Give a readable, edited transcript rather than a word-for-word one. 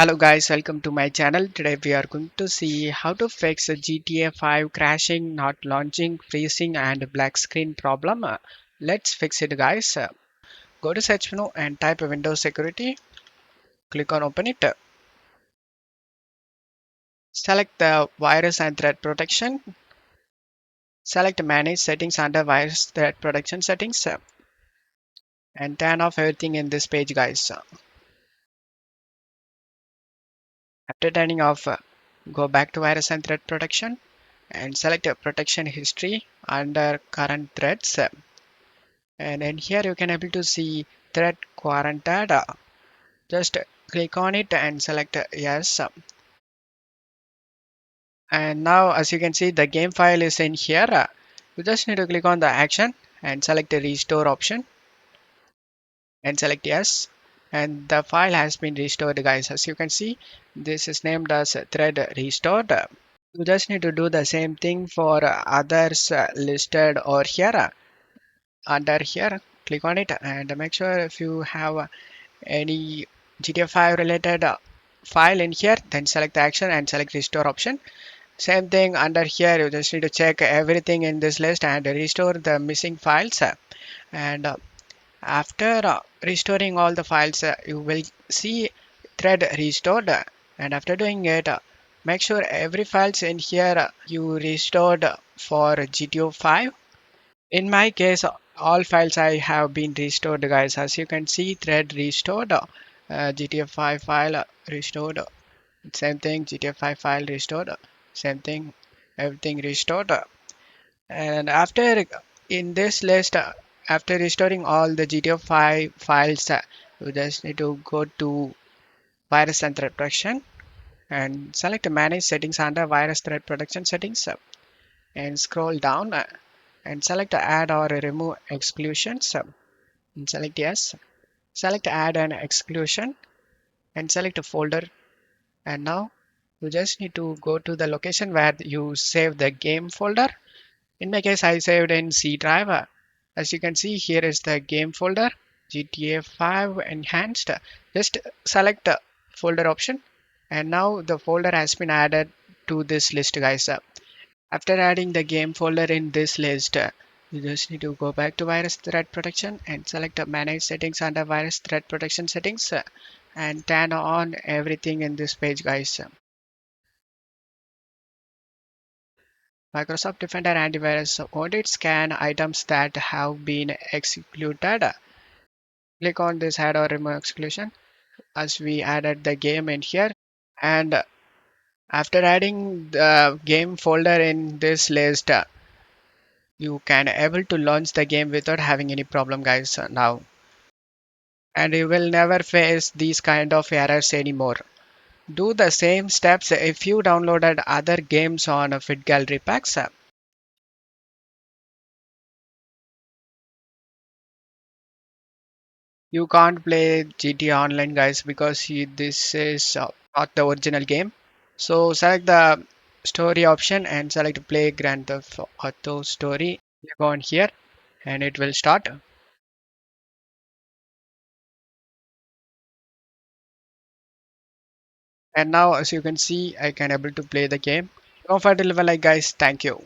Hello guys, welcome to my channel. Today we are going to see how to fix a GTA 5 crashing, not launching, freezing and black screen problem. Let's fix it guys. Go to search menu and type Windows Security. Click on open it. Select the virus and threat protection. Select manage settings under virus threat protection settings and turn off everything in this page guys. After turning off, go back to virus and threat protection and select protection history under current threats. And in here you can able to see thread quarantined. Just click on it and select yes. And now as you can see the game file is in here. You just need to click on the action and select the restore option and select yes. And the file has been restored guys. As you can see, this is named as thread restored. You just need to do the same thing for others listed over here. Under here, click on it and make sure if you have any GTA 5 related file in here, then select the action and select restore option. Same thing under here, you just need to check everything in this list and restore the missing files. And after restoring all the files, you will see thread restored. And after doing it, make sure every files in here you restored for GTA 5. In my case, all files I have been restored, guys. As you can see, thread restored, GTA 5 file restored, same thing, GTA 5 file restored, same thing, everything restored. And after in this list, after restoring all the GTA 5 files, you just need to go to virus and threat protection and select manage settings under virus threat protection settings and scroll down and select add or remove exclusions and select yes. Select add an exclusion and select a folder. And now you just need to go to the location where you save the game folder. In my case, I saved in C drive. As you can see, here is the game folder GTA 5 enhanced. Just select the folder option and now the folder has been added to this list guys. After adding the game folder in this list, you just need to go back to virus threat protection and select manage settings under virus threat protection settings and turn on everything in this page guys. Microsoft Defender antivirus audit scan items that have been executed. Click on this add or remove exclusion as we added the game in here. And after adding the game folder in this list, you can able to launch the game without having any problem guys now. And you will never face these kind of errors anymore. Do the same steps if you downloaded other games on Fitgirl Repacks. You can't play GTA Online, guys, because this is not the original game. So select the story option and select play Grand Theft Auto Story. Click on here and it will start. And now, as you can see, I can able to play the game. Comfortable, like guys. Thank you.